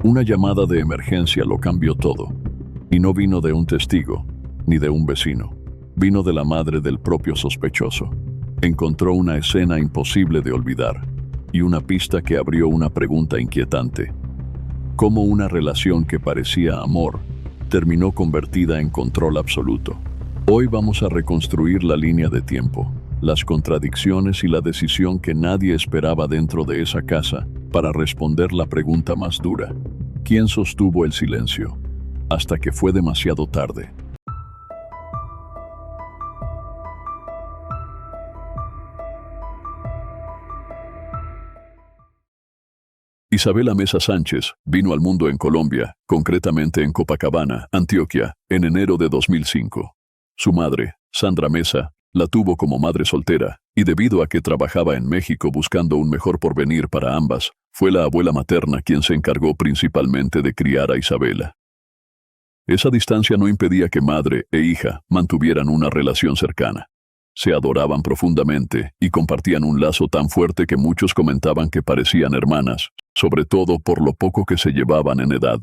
Una llamada de emergencia lo cambió todo. Y no vino de un testigo, ni de un vecino. Vino de la madre del propio sospechoso. Encontró una escena imposible de olvidar y una pista que abrió una pregunta inquietante. ¿Cómo una relación que parecía amor terminó convertida en control absoluto? Hoy vamos a reconstruir la línea de tiempo, las contradicciones y la decisión que nadie esperaba dentro de esa casa para responder la pregunta más dura. ¿Quién sostuvo el silencio? Hasta que fue demasiado tarde. Isabela Mesa Sánchez vino al mundo en Colombia, concretamente en Copacabana, Antioquia, en enero de 2005. Su madre, Sandra Mesa, la tuvo como madre soltera, y debido a que trabajaba en México buscando un mejor porvenir para ambas, fue la abuela materna quien se encargó principalmente de criar a Isabela. Esa distancia no impedía que madre e hija mantuvieran una relación cercana. Se adoraban profundamente y compartían un lazo tan fuerte que muchos comentaban que parecían hermanas, sobre todo por lo poco que se llevaban en edad.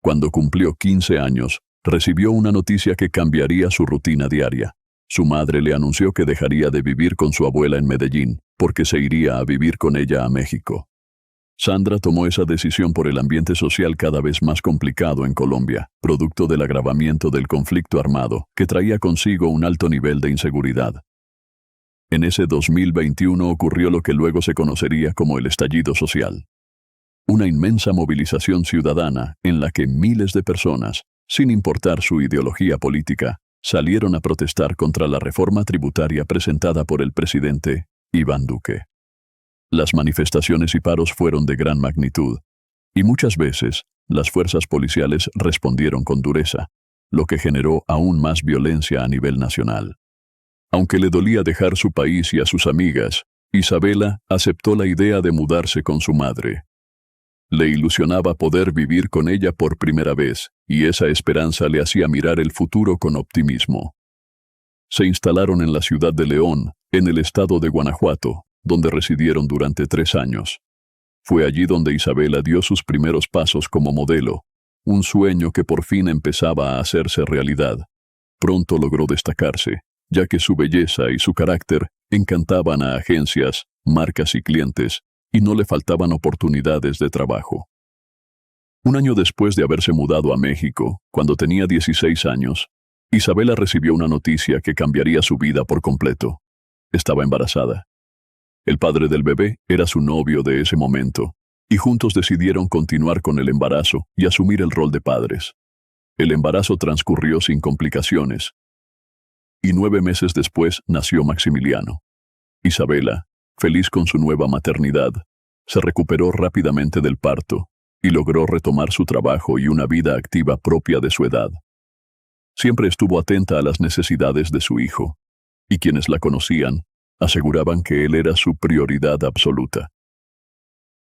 Cuando cumplió 15 años, recibió una noticia que cambiaría su rutina diaria. Su madre le anunció que dejaría de vivir con su abuela en Medellín, porque se iría a vivir con ella a México. Sandra tomó esa decisión por el ambiente social cada vez más complicado en Colombia, producto del agravamiento del conflicto armado, que traía consigo un alto nivel de inseguridad. En ese 2021 ocurrió lo que luego se conocería como el estallido social. Una inmensa movilización ciudadana en la que miles de personas, sin importar su ideología política, salieron a protestar contra la reforma tributaria presentada por el presidente Iván Duque. Las manifestaciones y paros fueron de gran magnitud, y muchas veces las fuerzas policiales respondieron con dureza, lo que generó aún más violencia a nivel nacional. Aunque le dolía dejar su país y a sus amigas, Isabela aceptó la idea de mudarse con su madre. Le ilusionaba poder vivir con ella por primera vez, y esa esperanza le hacía mirar el futuro con optimismo. Se instalaron en la ciudad de León, en el estado de Guanajuato, donde residieron durante 3 años. Fue allí donde Isabela dio sus primeros pasos como modelo, un sueño que por fin empezaba a hacerse realidad. Pronto logró destacarse, ya que su belleza y su carácter encantaban a agencias, marcas y clientes, y no le faltaban oportunidades de trabajo. Un año después de haberse mudado a México, cuando tenía 16 años, Isabela recibió una noticia que cambiaría su vida por completo. Estaba embarazada. El padre del bebé era su novio de ese momento, y juntos decidieron continuar con el embarazo y asumir el rol de padres. El embarazo transcurrió sin complicaciones, y 9 meses después nació Maximiliano. Isabela, feliz con su nueva maternidad, se recuperó rápidamente del parto y logró retomar su trabajo y una vida activa propia de su edad. Siempre estuvo atenta a las necesidades de su hijo, y quienes la conocían aseguraban que él era su prioridad absoluta.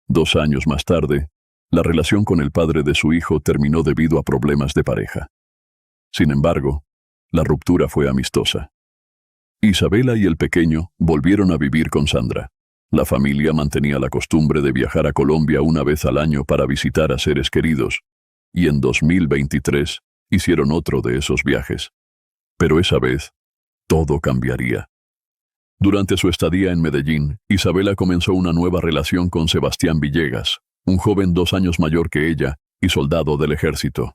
2 años más tarde, la relación con el padre de su hijo terminó debido a problemas de pareja. Sin embargo, la ruptura fue amistosa. Isabela y el pequeño volvieron a vivir con Sandra. La familia mantenía la costumbre de viajar a Colombia una vez al año para visitar a seres queridos, y en 2023 hicieron otro de esos viajes. Pero esa vez, todo cambiaría. Durante su estadía en Medellín, Isabela comenzó una nueva relación con Sebastián Villegas, un joven 2 años mayor que ella y soldado del ejército.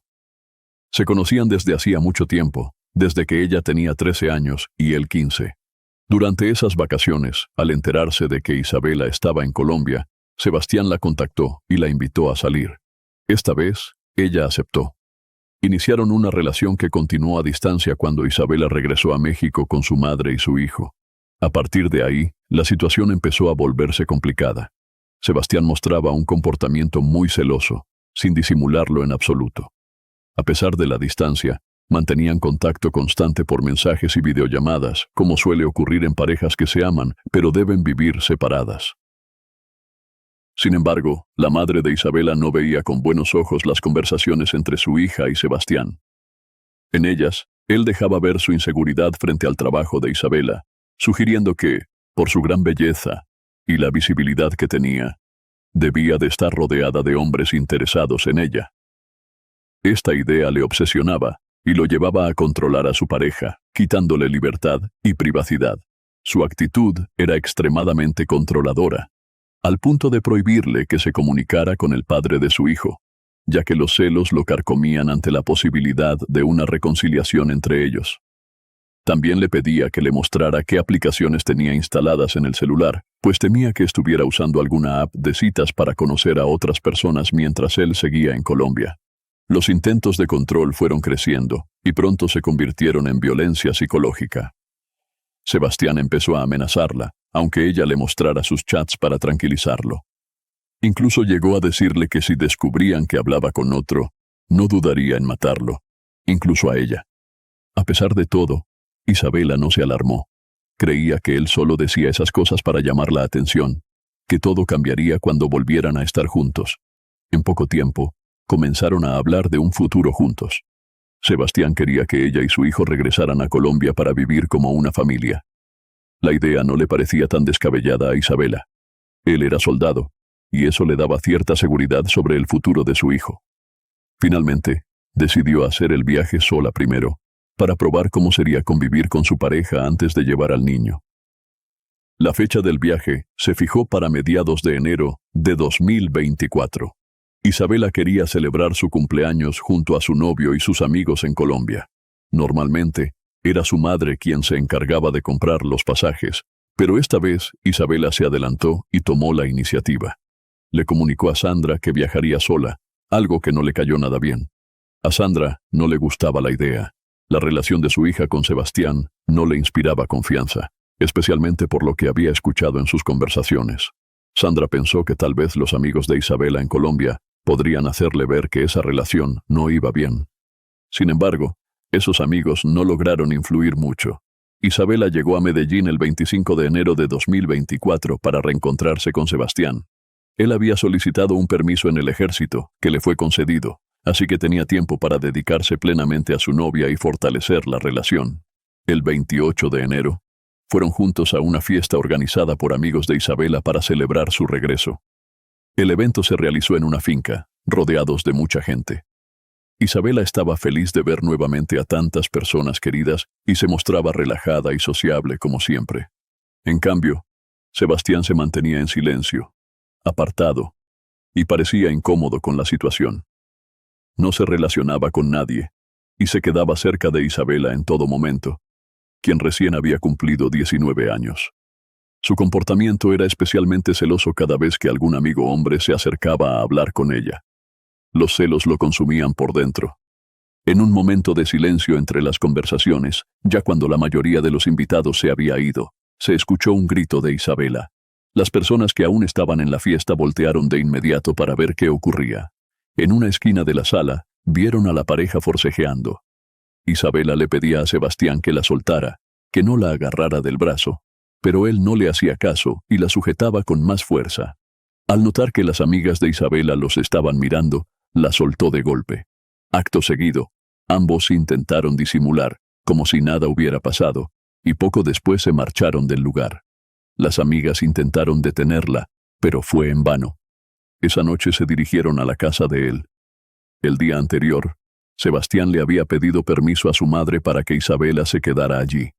Se conocían desde hacía mucho tiempo, desde que ella tenía 13 años y él 15. Durante esas vacaciones, al enterarse de que Isabela estaba en Colombia, Sebastián la contactó y la invitó a salir. Esta vez, ella aceptó. Iniciaron una relación que continuó a distancia cuando Isabela regresó a México con su madre y su hijo. A partir de ahí, la situación empezó a volverse complicada. Sebastián mostraba un comportamiento muy celoso, sin disimularlo en absoluto. A pesar de la distancia, mantenían contacto constante por mensajes y videollamadas, como suele ocurrir en parejas que se aman, pero deben vivir separadas. Sin embargo, la madre de Isabela no veía con buenos ojos las conversaciones entre su hija y Sebastián. En ellas, él dejaba ver su inseguridad frente al trabajo de Isabela, sugiriendo que, por su gran belleza y la visibilidad que tenía, Debía de estar rodeada de hombres interesados en ella. Esta idea le obsesionaba y lo llevaba a controlar a su pareja, quitándole libertad y privacidad. Su actitud era extremadamente controladora, al punto de prohibirle que se comunicara con el padre de su hijo, ya que los celos lo carcomían ante la posibilidad de una reconciliación entre ellos. También le pedía que le mostrara qué aplicaciones tenía instaladas en el celular, pues temía que estuviera usando alguna app de citas para conocer a otras personas mientras él seguía en Colombia. Los intentos de control fueron creciendo y pronto se convirtieron en violencia psicológica. Sebastián empezó a amenazarla, aunque ella le mostrara sus chats para tranquilizarlo. Incluso llegó a decirle que si descubrían que hablaba con otro, no dudaría en matarlo, incluso a ella. A pesar de todo, Isabela no se alarmó. Creía que él solo decía esas cosas para llamar la atención, que todo cambiaría cuando volvieran a estar juntos. En poco tiempo, comenzaron a hablar de un futuro juntos. Sebastián quería que ella y su hijo regresaran a Colombia para vivir como una familia. La idea no le parecía tan descabellada a Isabela. Él era soldado, y eso le daba cierta seguridad sobre el futuro de su hijo. Finalmente, decidió hacer el viaje sola primero, para probar cómo sería convivir con su pareja antes de llevar al niño. La fecha del viaje se fijó para mediados de enero de 2024. Isabela quería celebrar su cumpleaños junto a su novio y sus amigos en Colombia. Normalmente, era su madre quien se encargaba de comprar los pasajes, pero esta vez Isabela se adelantó y tomó la iniciativa. Le comunicó a Sandra que viajaría sola, algo que no le cayó nada bien. A Sandra no le gustaba la idea. La relación de su hija con Sebastián no le inspiraba confianza, especialmente por lo que había escuchado en sus conversaciones. Sandra pensó que tal vez los amigos de Isabela en Colombia podrían hacerle ver que esa relación no iba bien. Sin embargo, esos amigos no lograron influir mucho. Isabela llegó a Medellín el 25 de enero de 2024 para reencontrarse con Sebastián. Él había solicitado un permiso en el ejército, que le fue concedido, así que tenía tiempo para dedicarse plenamente a su novia y fortalecer la relación. El 28 de enero, fueron juntos a una fiesta organizada por amigos de Isabela para celebrar su regreso. El evento se realizó en una finca, rodeados de mucha gente. Isabela estaba feliz de ver nuevamente a tantas personas queridas y se mostraba relajada y sociable como siempre. En cambio, Sebastián se mantenía en silencio, apartado, y parecía incómodo con la situación. No se relacionaba con nadie, y se quedaba cerca de Isabela en todo momento, quien recién había cumplido 19 años. Su comportamiento era especialmente celoso cada vez que algún amigo hombre se acercaba a hablar con ella. Los celos lo consumían por dentro. En un momento de silencio entre las conversaciones, ya cuando la mayoría de los invitados se había ido, se escuchó un grito de Isabela. Las personas que aún estaban en la fiesta voltearon de inmediato para ver qué ocurría. En una esquina de la sala, vieron a la pareja forcejeando. Isabela le pedía a Sebastián que la soltara, que no la agarrara del brazo, pero él no le hacía caso y la sujetaba con más fuerza. Al notar que las amigas de Isabela los estaban mirando, la soltó de golpe. Acto seguido, ambos intentaron disimular, como si nada hubiera pasado, y poco después se marcharon del lugar. Las amigas intentaron detenerla, pero fue en vano. Esa noche se dirigieron a la casa de él. El día anterior, Sebastián le había pedido permiso a su madre para que Isabela se quedara allí.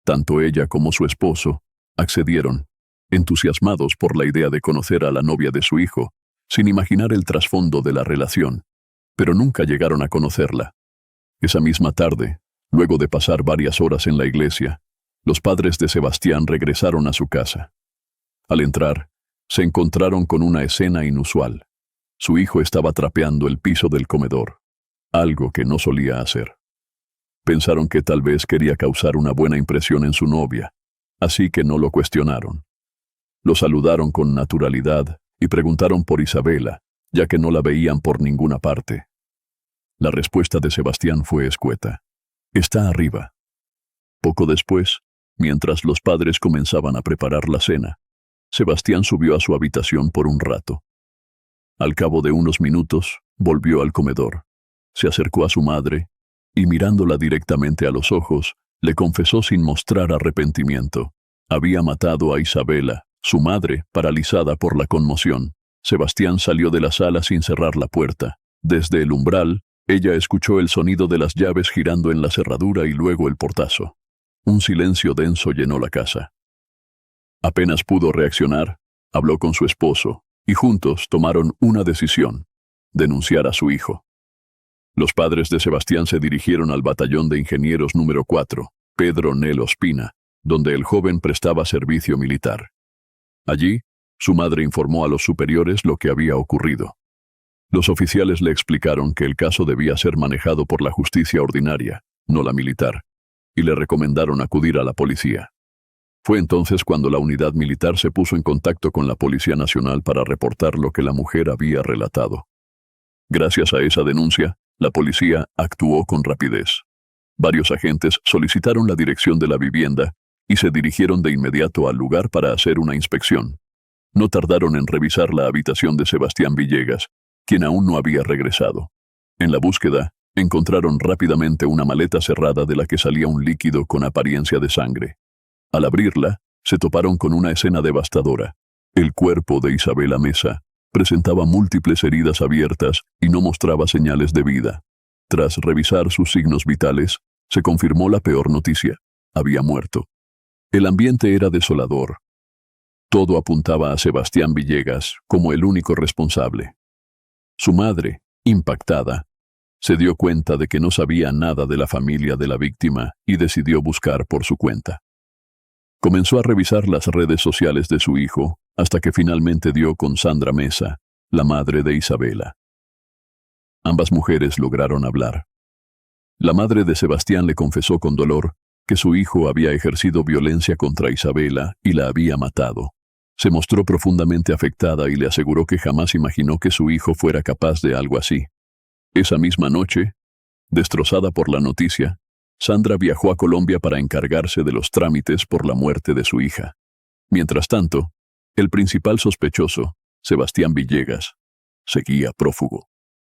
Tanto ella como su esposo accedieron, entusiasmados por la idea de conocer a la novia de su hijo, sin imaginar el trasfondo de la relación, pero nunca llegaron a conocerla. Esa misma tarde, luego de pasar varias horas en la iglesia, los padres de Sebastián regresaron a su casa. Al entrar, se encontraron con una escena inusual. Su hijo estaba trapeando el piso del comedor, algo que no solía hacer. Pensaron que tal vez quería causar una buena impresión en su novia, así que no lo cuestionaron. Lo saludaron con naturalidad y preguntaron por Isabela, ya que no la veían por ninguna parte. La respuesta de Sebastián fue escueta. Está arriba. Poco después, mientras los padres comenzaban a preparar la cena, Sebastián subió a su habitación por un rato. Al cabo de unos minutos, volvió al comedor. Se acercó a su madre y, mirándola directamente a los ojos, le confesó sin mostrar arrepentimiento. Había matado a Isabela, su madre, paralizada por la conmoción, Sebastián salió de la sala sin cerrar la puerta. Desde el umbral, ella escuchó el sonido de las llaves girando en la cerradura y luego el portazo. Un silencio denso llenó la casa. Apenas pudo reaccionar, habló con su esposo, y juntos tomaron una decisión: denunciar a su hijo. Los padres de Sebastián se dirigieron al batallón de ingenieros número 4, Pedro Nel Ospina, donde el joven prestaba servicio militar. Allí, su madre informó a los superiores lo que había ocurrido. Los oficiales le explicaron que el caso debía ser manejado por la justicia ordinaria, no la militar, y le recomendaron acudir a la policía. Fue entonces cuando la unidad militar se puso en contacto con la Policía Nacional para reportar lo que la mujer había relatado. Gracias a esa denuncia, la policía actuó con rapidez. Varios agentes solicitaron la dirección de la vivienda y se dirigieron de inmediato al lugar para hacer una inspección. No tardaron en revisar la habitación de Sebastián Villegas, quien aún no había regresado. En la búsqueda, encontraron rápidamente una maleta cerrada de la que salía un líquido con apariencia de sangre. Al abrirla, se toparon con una escena devastadora. El cuerpo de Isabela Mesa presentaba múltiples heridas abiertas y no mostraba señales de vida. Tras revisar sus signos vitales, se confirmó la peor noticia: había muerto. El ambiente era desolador. Todo apuntaba a Sebastián Villegas como el único responsable. Su madre, impactada, se dio cuenta de que no sabía nada de la familia de la víctima y decidió buscar por su cuenta. Comenzó a revisar las redes sociales de su hijo hasta que finalmente dio con Sandra Mesa, la madre de Isabela. Ambas mujeres lograron hablar. La madre de Sebastián le confesó con dolor que su hijo había ejercido violencia contra Isabela y la había matado. Se mostró profundamente afectada y le aseguró que jamás imaginó que su hijo fuera capaz de algo así. Esa misma noche, destrozada por la noticia, Sandra viajó a Colombia para encargarse de los trámites por la muerte de su hija. Mientras tanto, el principal sospechoso, Sebastián Villegas, seguía prófugo.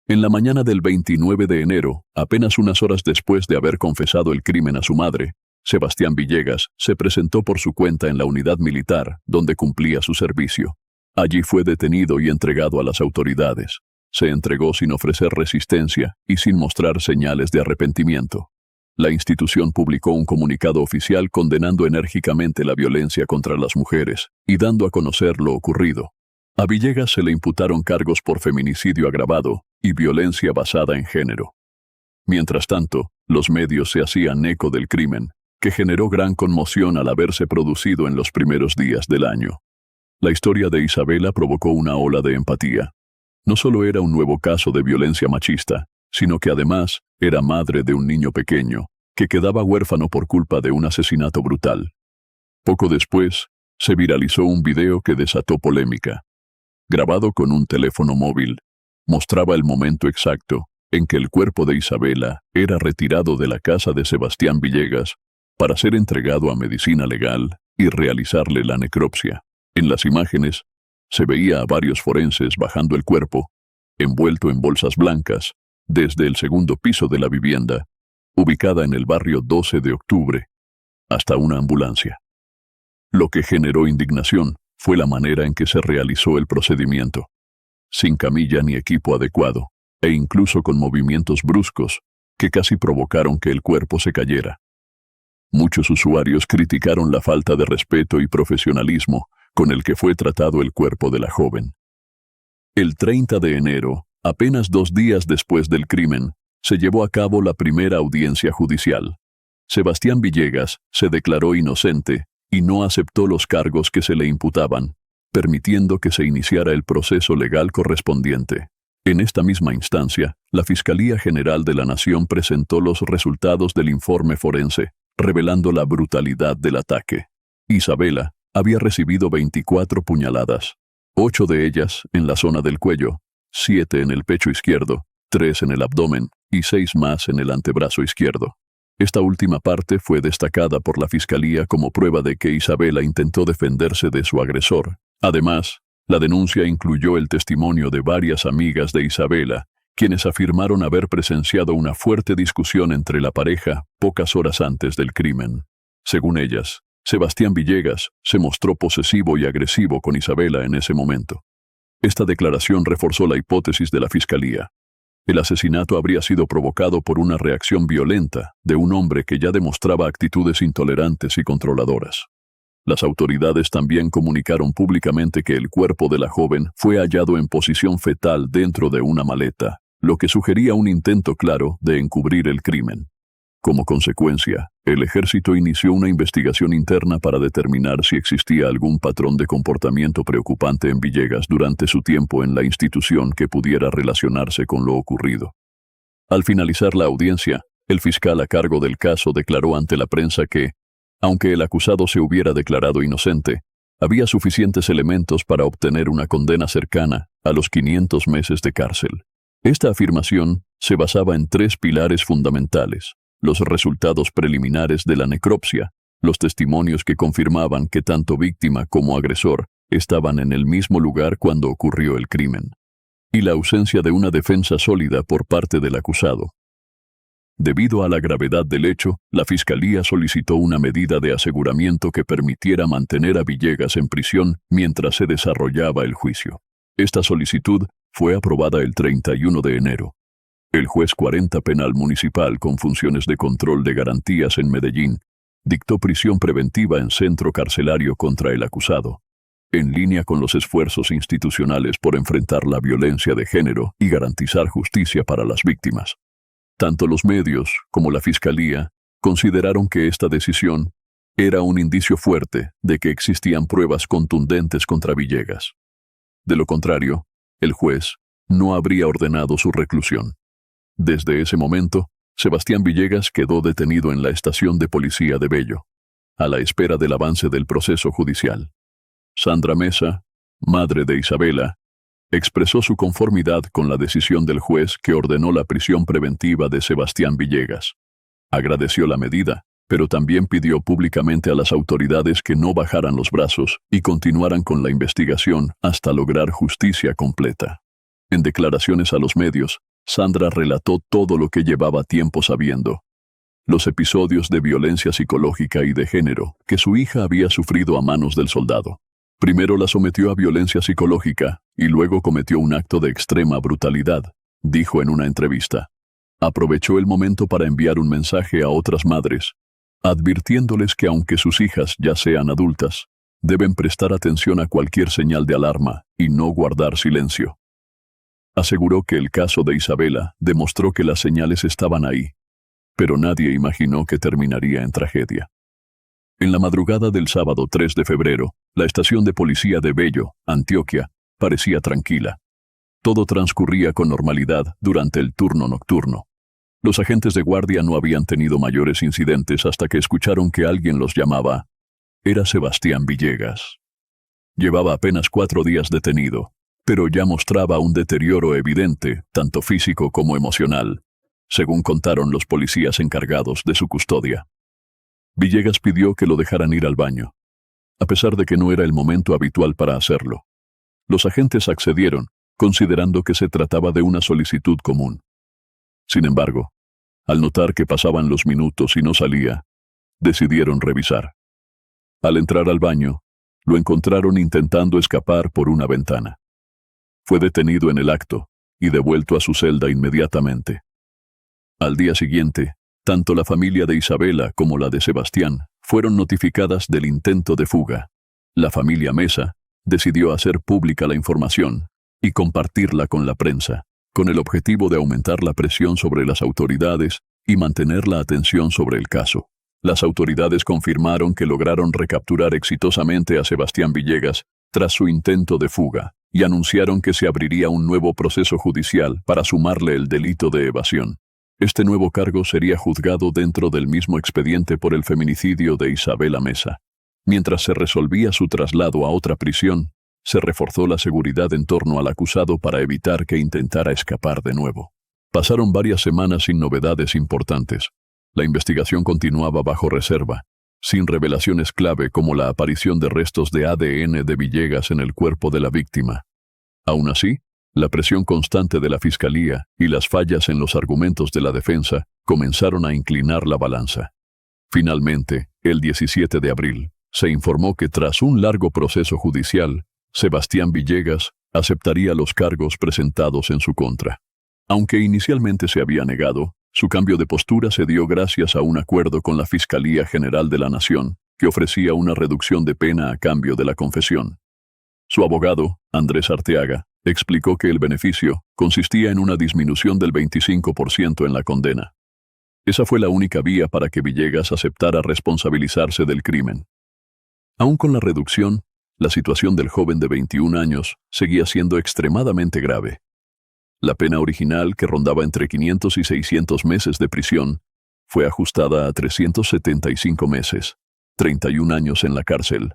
En la mañana del 29 de enero, apenas unas horas después de haber confesado el crimen a su madre, Sebastián Villegas se presentó por su cuenta en la unidad militar donde cumplía su servicio. Allí fue detenido y entregado a las autoridades. Se entregó sin ofrecer resistencia y sin mostrar señales de arrepentimiento. La institución publicó un comunicado oficial condenando enérgicamente la violencia contra las mujeres y dando a conocer lo ocurrido. A Villegas se le imputaron cargos por feminicidio agravado y violencia basada en género. Mientras tanto, los medios se hacían eco del crimen, que generó gran conmoción al haberse producido en los primeros días del año. La historia de Isabela provocó una ola de empatía. No solo era un nuevo caso de violencia machista, sino que además era madre de un niño pequeño, que quedaba huérfano por culpa de un asesinato brutal. Poco después, se viralizó un video que desató polémica. Grabado con un teléfono móvil, mostraba el momento exacto en que el cuerpo de Isabela era retirado de la casa de Sebastián Villegas para ser entregado a medicina legal y realizarle la necropsia. En las imágenes, se veía a varios forenses bajando el cuerpo, envuelto en bolsas blancas, desde el segundo piso de la vivienda, ubicada en el barrio 12 de octubre, hasta una ambulancia. Lo que generó indignación fue la manera en que se realizó el procedimiento, sin camilla ni equipo adecuado, e incluso con movimientos bruscos que casi provocaron que el cuerpo se cayera. Muchos usuarios criticaron la falta de respeto y profesionalismo con el que fue tratado el cuerpo de la joven. El 30 de enero, apenas 2 días después del crimen, se llevó a cabo la primera audiencia judicial. Sebastián Villegas se declaró inocente y no aceptó los cargos que se le imputaban, permitiendo que se iniciara el proceso legal correspondiente. En esta misma instancia, la Fiscalía General de la Nación presentó los resultados del informe forense, revelando la brutalidad del ataque. Isabela había recibido 24 puñaladas, 8 de ellas en la zona del cuello, 7 en el pecho izquierdo, 3 en el abdomen y 6 más en el antebrazo izquierdo. Esta última parte fue destacada por la Fiscalía como prueba de que Isabela intentó defenderse de su agresor. Además, la denuncia incluyó el testimonio de varias amigas de Isabela, quienes afirmaron haber presenciado una fuerte discusión entre la pareja pocas horas antes del crimen. Según ellas, Sebastián Villegas se mostró posesivo y agresivo con Isabela en ese momento. Esta declaración reforzó la hipótesis de la Fiscalía. El asesinato habría sido provocado por una reacción violenta de un hombre que ya demostraba actitudes intolerantes y controladoras. Las autoridades también comunicaron públicamente que el cuerpo de la joven fue hallado en posición fetal dentro de una maleta, lo que sugería un intento claro de encubrir el crimen. Como consecuencia, el ejército inició una investigación interna para determinar si existía algún patrón de comportamiento preocupante en Villegas durante su tiempo en la institución que pudiera relacionarse con lo ocurrido. Al finalizar la audiencia, el fiscal a cargo del caso declaró ante la prensa que, aunque el acusado se hubiera declarado inocente, había suficientes elementos para obtener una condena cercana a los 500 meses de cárcel. Esta afirmación se basaba en 3 pilares fundamentales: los resultados preliminares de la necropsia, los testimonios que confirmaban que tanto víctima como agresor estaban en el mismo lugar cuando ocurrió el crimen, y la ausencia de una defensa sólida por parte del acusado. Debido a la gravedad del hecho, la Fiscalía solicitó una medida de aseguramiento que permitiera mantener a Villegas en prisión mientras se desarrollaba el juicio. Esta solicitud fue aprobada el 31 de enero. El juez 40 penal municipal con funciones de control de garantías en Medellín dictó prisión preventiva en centro carcelario contra el acusado, en línea con los esfuerzos institucionales por enfrentar la violencia de género y garantizar justicia para las víctimas. Tanto los medios como la Fiscalía consideraron que esta decisión era un indicio fuerte de que existían pruebas contundentes contra Villegas. De lo contrario, el juez no habría ordenado su reclusión. Desde ese momento, Sebastián Villegas quedó detenido en la estación de policía de Bello, a la espera del avance del proceso judicial. Sandra Mesa, madre de Isabela, expresó su conformidad con la decisión del juez que ordenó la prisión preventiva de Sebastián Villegas. Agradeció la medida, pero también pidió públicamente a las autoridades que no bajaran los brazos y continuaran con la investigación hasta lograr justicia completa. En declaraciones a los medios, Sandra relató todo lo que llevaba tiempo sabiendo: los episodios de violencia psicológica y de género que su hija había sufrido a manos del soldado. Primero la sometió a violencia psicológica y luego cometió un acto de extrema brutalidad, dijo en una entrevista. Aprovechó el momento para enviar un mensaje a otras madres, advirtiéndoles que aunque sus hijas ya sean adultas, deben prestar atención a cualquier señal de alarma y no guardar silencio. Aseguró que el caso de Isabela demostró que las señales estaban ahí, pero nadie imaginó que terminaría en tragedia. En la madrugada del sábado 3 de febrero, la estación de policía de Bello, Antioquia, parecía tranquila. Todo transcurría con normalidad durante el turno nocturno. Los agentes de guardia no habían tenido mayores incidentes hasta que escucharon que alguien los llamaba. Era Sebastián Villegas. Llevaba apenas 4 días detenido, pero ya mostraba un deterioro evidente, tanto físico como emocional, según contaron los policías encargados de su custodia. Villegas pidió que lo dejaran ir al baño, a pesar de que no era el momento habitual para hacerlo. Los agentes accedieron, considerando que se trataba de una solicitud común. Sin embargo, al notar que pasaban los minutos y no salía, decidieron revisar. Al entrar al baño, lo encontraron intentando escapar por una ventana. Fue detenido en el acto y devuelto a su celda inmediatamente. Al día siguiente, tanto la familia de Isabela como la de Sebastián fueron notificadas del intento de fuga. La familia Mesa decidió hacer pública la información y compartirla con la prensa, con el objetivo de aumentar la presión sobre las autoridades y mantener la atención sobre el caso. Las autoridades confirmaron que lograron recapturar exitosamente a Sebastián Villegas tras su intento de fuga, y anunciaron que se abriría un nuevo proceso judicial para sumarle el delito de evasión. Este nuevo cargo sería juzgado dentro del mismo expediente por el feminicidio de Isabela Mesa. Mientras se resolvía su traslado a otra prisión, se reforzó la seguridad en torno al acusado para evitar que intentara escapar de nuevo. Pasaron varias semanas sin novedades importantes. La investigación continuaba bajo reserva, sin revelaciones clave como la aparición de restos de ADN de Villegas en el cuerpo de la víctima. Aún así, la presión constante de la Fiscalía y las fallas en los argumentos de la defensa comenzaron a inclinar la balanza. Finalmente, el 17 de abril, se informó que tras un largo proceso judicial, Sebastián Villegas aceptaría los cargos presentados en su contra. Aunque inicialmente se había negado, su cambio de postura se dio gracias a un acuerdo con la Fiscalía General de la Nación, que ofrecía una reducción de pena a cambio de la confesión. Su abogado, Andrés Arteaga, explicó que el beneficio consistía en una disminución del 25% en la condena. Esa fue la única vía para que Villegas aceptara responsabilizarse del crimen. Aún con la reducción, la situación del joven de 21 años seguía siendo extremadamente grave. La pena original, que rondaba entre 500 y 600 meses de prisión, fue ajustada a 375 meses, 31 años en la cárcel.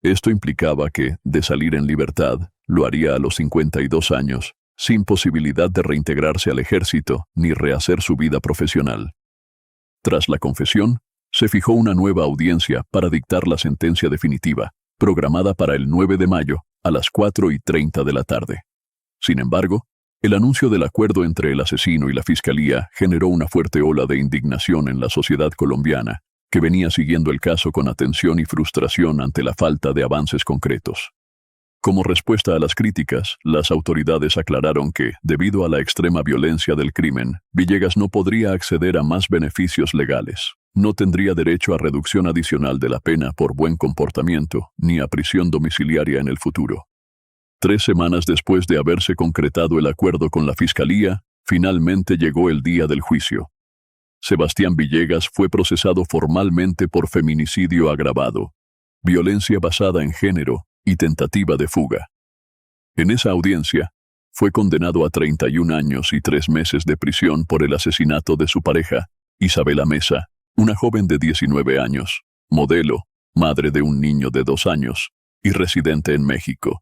Esto implicaba que, de salir en libertad, lo haría a los 52 años, sin posibilidad de reintegrarse al ejército ni rehacer su vida profesional. Tras la confesión, se fijó una nueva audiencia para dictar la sentencia definitiva, programada para el 9 de mayo, a las 4:30 de la tarde. Sin embargo, el anuncio del acuerdo entre el asesino y la fiscalía generó una fuerte ola de indignación en la sociedad colombiana, que venía siguiendo el caso con atención y frustración ante la falta de avances concretos. Como respuesta a las críticas, las autoridades aclararon que, debido a la extrema violencia del crimen, Villegas no podría acceder a más beneficios legales. No tendría derecho a reducción adicional de la pena por buen comportamiento, ni a prisión domiciliaria en el futuro. 3 semanas después de haberse concretado el acuerdo con la Fiscalía, finalmente llegó el día del juicio. Sebastián Villegas fue procesado formalmente por feminicidio agravado, violencia basada en género y tentativa de fuga. En esa audiencia, fue condenado a 31 años y 3 meses de prisión por el asesinato de su pareja, Isabela Mesa, una joven de 19 años, modelo, madre de un niño de 2 años y residente en México.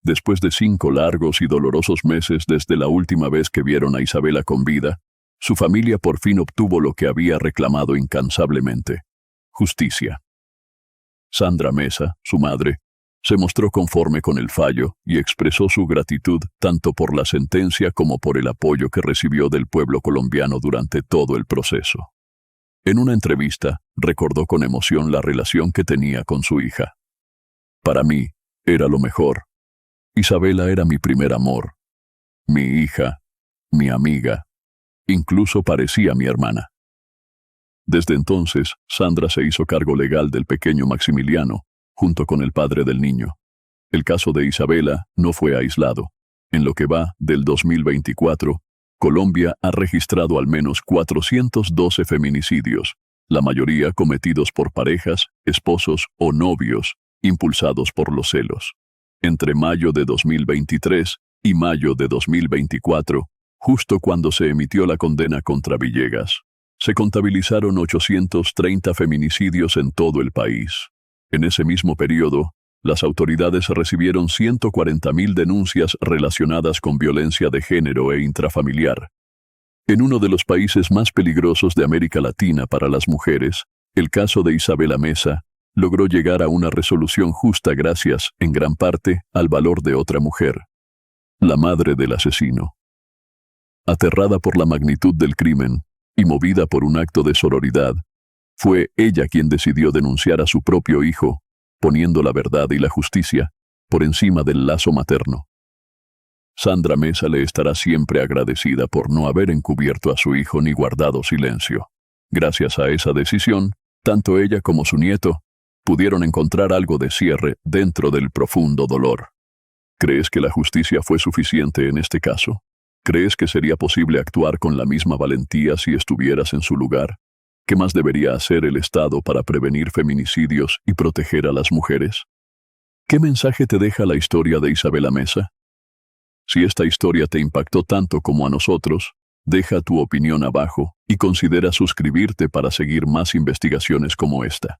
Después de 5 largos y dolorosos meses desde la última vez que vieron a Isabela con vida, su familia por fin obtuvo lo que había reclamado incansablemente: justicia. Sandra Mesa, su madre, se mostró conforme con el fallo y expresó su gratitud tanto por la sentencia como por el apoyo que recibió del pueblo colombiano durante todo el proceso. En una entrevista, recordó con emoción la relación que tenía con su hija. Para mí, era lo mejor. Isabela era mi primer amor, mi hija, mi amiga, incluso parecía mi hermana. Desde entonces, Sandra se hizo cargo legal del pequeño Maximiliano, junto con el padre del niño. El caso de Isabela no fue aislado. En lo que va del 2024, Colombia ha registrado al menos 412 feminicidios, la mayoría cometidos por parejas, esposos o novios, impulsados por los celos. Entre mayo de 2023 y mayo de 2024, justo cuando se emitió la condena contra Villegas, se contabilizaron 830 feminicidios en todo el país. En ese mismo periodo, las autoridades recibieron 140.000 denuncias relacionadas con violencia de género e intrafamiliar. En uno de los países más peligrosos de América Latina para las mujeres, el caso de Isabela Mesa logró llegar a una resolución justa gracias, en gran parte, al valor de otra mujer, la madre del asesino. Aterrada por la magnitud del crimen y movida por un acto de sororidad, fue ella quien decidió denunciar a su propio hijo, poniendo la verdad y la justicia por encima del lazo materno. Sandra Mesa le estará siempre agradecida por no haber encubierto a su hijo ni guardado silencio. Gracias a esa decisión, tanto ella como su nieto pudieron encontrar algo de cierre dentro del profundo dolor. ¿Crees que la justicia fue suficiente en este caso? ¿Crees que sería posible actuar con la misma valentía si estuvieras en su lugar? ¿Qué más debería hacer el Estado para prevenir feminicidios y proteger a las mujeres? ¿Qué mensaje te deja la historia de Isabela Mesa? Si esta historia te impactó tanto como a nosotros, deja tu opinión abajo y considera suscribirte para seguir más investigaciones como esta.